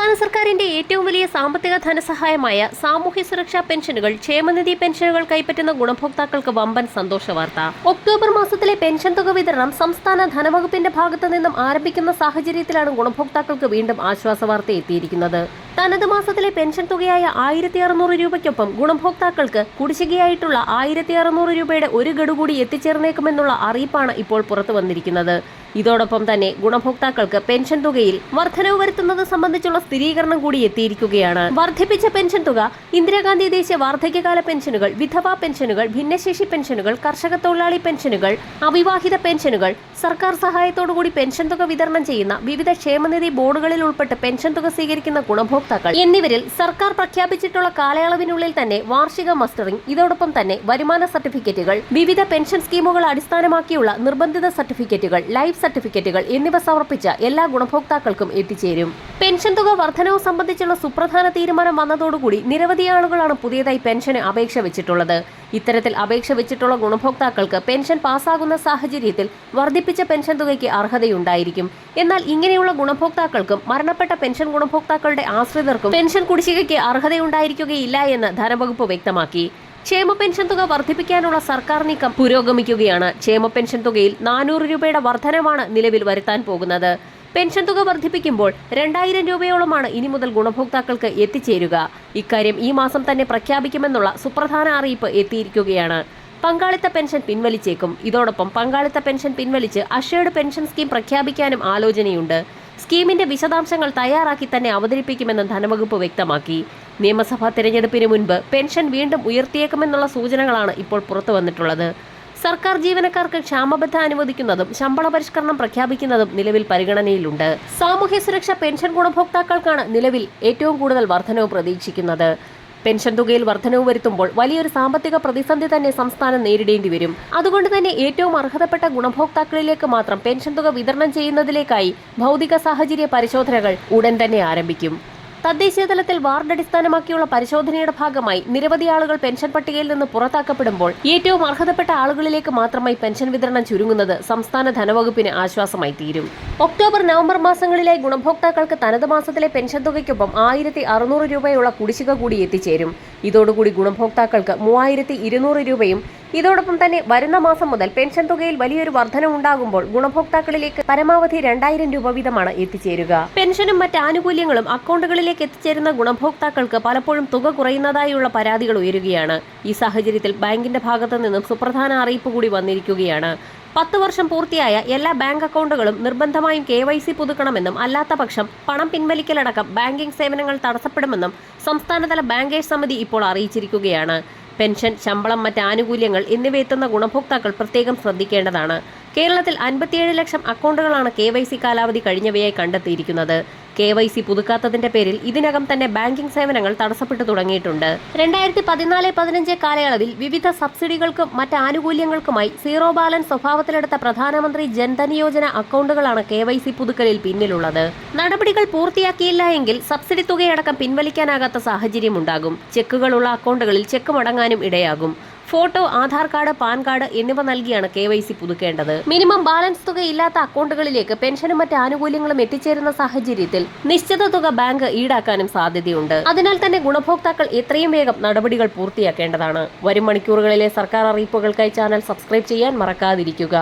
സംസ്ഥാന സർക്കാരിന്റെ ഏറ്റവും വലിയ സാമ്പത്തിക ധനസഹായമായ സാമൂഹ്യ സുരക്ഷാ പെൻഷനുകൾ, ക്ഷേമനിധി പെൻഷനുകൾ കൈപ്പറ്റുന്ന ഗുണഭോക്താക്കൾക്ക് വമ്പൻ സന്തോഷ വാർത്ത. ഒക്ടോബർ മാസത്തിലെ പെൻഷൻ തുക വിതരണം സംസ്ഥാന ധനവകുപ്പിന്റെ ഭാഗത്തു നിന്നും ആരംഭിക്കുന്ന സാഹചര്യത്തിലാണ് ഗുണഭോക്താക്കൾക്ക് വീണ്ടും ആശ്വാസവാർത്ത എത്തിയിരിക്കുന്നത്. തനത് മാസത്തിലെ പെൻഷൻ തുകയായ 1600 രൂപയ്ക്കൊപ്പം ഗുണഭോക്താക്കൾക്ക് കുടിശ്ശികയായിട്ടുള്ള 1600 രൂപയുടെ ഒരു ഗഡു കൂടി എത്തിച്ചേർന്നേക്കുമെന്നുള്ള അറിയിപ്പാണ് ഇപ്പോൾ പുറത്തു വന്നിരിക്കുന്നത്. ഇതോടൊപ്പം തന്നെ ഗുണഭോക്താക്കൾക്ക് പെൻഷൻ തുകയിൽ വർധനവ് വരുത്തുന്നത് സംബന്ധിച്ചുള്ള സ്ഥിരീകരണം കൂടി എത്തിയിരിക്കുകയാണ്. വർദ്ധിപ്പിച്ച പെൻഷൻ തുക ഇന്ദിരാഗാന്ധി ദേശീയ വാർദ്ധക്യകാല പെൻഷനുകൾ, വിധവാ പെൻഷനുകൾ, ഭിന്നശേഷി പെൻഷനുകൾ, കർഷക തൊഴിലാളി പെൻഷനുകൾ, അവിവാഹിത പെൻഷനുകൾ, സർക്കാർ സഹായത്തോടുകൂടി പെൻഷൻ തുക വിതരണം ചെയ്യുന്ന വിവിധ ക്ഷേമനിധി ബോർഡുകളിൽ ഉൾപ്പെട്ട് പെൻഷൻ തുക സ്വീകരിക്കുന്ന ഗുണഭോക്താക്കൾ എന്നിവരിൽ സർക്കാർ പ്രഖ്യാപിച്ചിട്ടുള്ള കാലയളവിനുള്ളിൽ തന്നെ വാർഷിക മസ്റ്ററിംഗ്, ഇതോടൊപ്പം തന്നെ വരുമാന സർട്ടിഫിക്കറ്റുകൾ, വിവിധ പെൻഷൻ സ്കീമുകൾ അടിസ്ഥാനമാക്കിയുള്ള നിർബന്ധിത സർട്ടിഫിക്കറ്റുകൾ, ലൈഫ് സർട്ടിഫിക്കറ്റുകൾ എന്നിവ സമർപ്പിച്ച എല്ലാ ഗുണഭോക്താക്കൾക്കും എത്തിച്ചേരും. പെൻഷൻ തുക വർധനവ് സംബന്ധിച്ചുള്ള സുപ്രധാന തീരുമാനം വന്നതോടുകൂടി നിരവധി ആളുകളാണ് പുതിയതായി പെൻഷന് അപേക്ഷ വെച്ചിട്ടുള്ളത്. ഇത്തരത്തിൽ അപേക്ഷ വെച്ചിട്ടുള്ള ഗുണഭോക്താക്കൾക്ക് പെൻഷൻ പാസ്സാകുന്ന സാഹചര്യത്തിൽ വർദ്ധിപ്പിച്ച പെൻഷൻ തുകയ്ക്ക് അർഹതയുണ്ടായിരിക്കും. എന്നാൽ ഇങ്ങനെയുള്ള ഗുണഭോക്താക്കൾക്കും മരണപ്പെട്ട പെൻഷൻ ഗുണഭോക്താക്കളുടെ ആശ്രിതർക്കും പെൻഷൻ കുടിശ്ശികയ്ക്ക് അർഹതയുണ്ടായിരിക്കുകയില്ല എന്ന് ധനവകുപ്പ് വ്യക്തമാക്കി. ക്ഷേമ പെൻഷൻ തുക വർദ്ധിപ്പിക്കാനുള്ള സർക്കാർ നീക്കം പുരോഗമിക്കുകയാണ്. ക്ഷേമ പെൻഷൻ തുകയിൽ 400 രൂപയുടെ വർധനവാണ് നിലവിൽ വരുത്താൻ പോകുന്നത്. പെൻഷൻ തുക വർദ്ധിപ്പിക്കുമ്പോൾ 2000 രൂപയോളമാണ് ഇനി മുതൽ ഗുണഭോക്താക്കൾക്ക് എത്തിച്ചേരുക. ഇക്കാര്യം ഈ മാസം തന്നെ പ്രഖ്യാപിക്കുമെന്നുള്ള സുപ്രധാന അറിയിപ്പ് എത്തിയിരിക്കുകയാണ്. പങ്കാളിത്ത പെൻഷൻ പിൻവലിച്ചേക്കും. ഇതോടൊപ്പം പങ്കാളിത്ത പെൻഷൻ പിൻവലിച്ച് അഷേർഡ് പെൻഷൻ സ്കീം പ്രഖ്യാപിക്കാനും ആലോചനയുണ്ട്. സ്കീമിന്റെ വിശദാംശങ്ങൾ തയ്യാറാക്കി തന്നെ അവതരിപ്പിക്കുമെന്ന് ധനവകുപ്പ് വ്യക്തമാക്കി. നിയമസഭാ തെരഞ്ഞെടുപ്പിന് മുൻപ് പെൻഷൻ വീണ്ടും ഉയർത്തിയേക്കുമെന്നുള്ള സൂചനകളാണ് ഇപ്പോൾ പുറത്തു വന്നിട്ടുള്ളത്. സർക്കാർ ജീവനക്കാർക്ക് ക്ഷാമബത്ത അനുവദിക്കുന്നതും ശമ്പള പരിഷ്കരണം പ്രഖ്യാപിക്കുന്നതും നിലവിൽ പരിഗണനയിലുണ്ട്. സാമൂഹ്യ സുരക്ഷാ പെൻഷൻ ഗുണഭോക്താക്കൾക്കാണ് നിലവിൽ ഏറ്റവും കൂടുതൽ വർധനവ് പ്രതീക്ഷിക്കുന്നത്. പെൻഷൻ തുകയിൽ വർധനവ് വരുത്തുമ്പോൾ വലിയൊരു സാമ്പത്തിക പ്രതിസന്ധി തന്നെ സംസ്ഥാനം നേരിടേണ്ടി വരും. അതുകൊണ്ട് തന്നെ ഏറ്റവും അർഹതപ്പെട്ട ഗുണഭോക്താക്കളിലേക്ക് മാത്രം പെൻഷൻ തുക വിതരണം ചെയ്യുന്നതിലേക്കായി ഭൗതിക സാഹചര്യ പരിശോധനകൾ ഉടൻ തന്നെ ആരംഭിക്കും. തദ്ദേശീയ തലത്തിൽ വാർഡ് അടിസ്ഥാനമാക്കിയുള്ള പരിശോധനയുടെ ഭാഗമായി നിരവധി ആളുകൾ പെൻഷൻ പട്ടികയിൽ നിന്ന് പുറത്താക്കപ്പെടുമ്പോൾ ഏറ്റവും അർഹതപ്പെട്ട ആളുകളിലേക്ക് മാത്രമായി പെൻഷൻ വിതരണം ചുരുങ്ങുന്നത് സംസ്ഥാന ധനവകുപ്പിന് ആശ്വാസമായി തീരും. ഒക്ടോബർ, നവംബർ മാസങ്ങളിലായി ഗുണഭോക്താക്കൾക്ക് തനത് മാസത്തിലെ പെൻഷൻ തുകയ്ക്കൊപ്പം 1600 രൂപയുള്ള കുടിശ്ശിക കൂടി എത്തിച്ചേരും. ഇതോടുകൂടി ഗുണഭോക്താക്കൾക്ക് 3200 രൂപയും ഇതോടൊപ്പം തന്നെ വരുന്ന മാസം മുതൽ പെൻഷൻ തുകയിൽ വലിയൊരു വർധനവുണ്ടാകുമ്പോൾ ഗുണഭോക്താക്കളിലേക്ക് പരമാവധി 2000 രൂപ വീതമാണ് എത്തിച്ചേരുക. പെൻഷനും മറ്റ് ആനുകൂല്യങ്ങളും അക്കൗണ്ടുകളിലേക്ക് എത്തിച്ചേരുന്ന ഗുണഭോക്താക്കൾക്ക് പലപ്പോഴും തുക കുറയുന്നതായുള്ള പരാതികൾ ഉയരുകയാണ്. ഈ സാഹചര്യത്തിൽ ബാങ്കിന്റെ ഭാഗത്തു നിന്നും സുപ്രധാന അറിയിപ്പ് കൂടി വന്നിരിക്കുകയാണ്. 10 വർഷം പൂർത്തിയായ എല്ലാ ബാങ്ക് അക്കൗണ്ടുകളും നിർബന്ധമായും KYC പുതുക്കണമെന്നും അല്ലാത്ത പക്ഷം പണം പിൻവലിക്കലടക്കം ബാങ്കിംഗ് സേവനങ്ങൾ തടസ്സപ്പെടുമെന്നും സംസ്ഥാനതല ബാങ്കേഴ്സ് സമിതി ഇപ്പോൾ അറിയിച്ചിരിക്കുകയാണ്. പെൻഷൻ, ശമ്പളം, മറ്റ് ആനുകൂല്യങ്ങൾ എന്നിവ എത്തുന്ന ഗുണഭോക്താക്കൾ പ്രത്യേകം ശ്രദ്ധിക്കേണ്ടതാണ്. കേരളത്തിൽ 57 ലക്ഷം അക്കൗണ്ടുകളാണ് KYC കാലാവധി കഴിഞ്ഞവയായി കണ്ടെത്തിയിരിക്കുന്നത്. KYC പുതുക്കാത്തതിന്റെ പേരിൽ ഇതിനകം തന്നെ ബാങ്കിംഗ് സേവനങ്ങൾ തടസ്സപ്പെട്ടു തുടങ്ങിയിട്ടുണ്ട്. 2014-15 കാലയളവിൽ വിവിധ സബ്സിഡികൾക്കും മറ്റ് ആനുകൂല്യങ്ങൾക്കുമായി സീറോ ബാലൻസ് സ്വഭാവത്തിലെടുത്ത പ്രധാനമന്ത്രി ജൻധൻ യോജന അക്കൗണ്ടുകളാണ് KYC പുതുക്കലിൽ പിന്നിലുള്ളത്. നടപടികൾ പൂർത്തിയാക്കിയില്ല എങ്കിൽ സബ്സിഡി തുകയടക്കം പിൻവലിക്കാനാകാത്ത സാഹചര്യമുണ്ടാകും. ചെക്കുകളുള്ള അക്കൗണ്ടുകളിൽ ചെക്ക് മടങ്ങാനും ഇടയാകും. Photo, Aadhaar card, PAN card എന്നിവ നൽകിയാണ് KYC പുതുക്കേണ്ടത്. മിനിമം ബാലൻസ് തുക ഇല്ലാത്ത അക്കൗണ്ടുകളിലേക്ക് പെൻഷനും മറ്റ് ആനുകൂല്യങ്ങളും എത്തിച്ചേരുന്ന സാഹചര്യത്തിൽ നിശ്ചിത തുക ബാങ്ക് ഈടാക്കാനും സാധ്യതയുണ്ട്. അതിനാൽ തന്നെ ഗുണഭോക്താക്കൾ എത്രയും വേഗം നടപടികൾ പൂർത്തിയാക്കേണ്ടതാണ്. വരും മണിക്കൂറുകളിലെ സർക്കാർ അറിയിപ്പുകൾക്കായി ചാനൽ സബ്സ്ക്രൈബ് ചെയ്യാൻ മറക്കാതിരിക്കുക.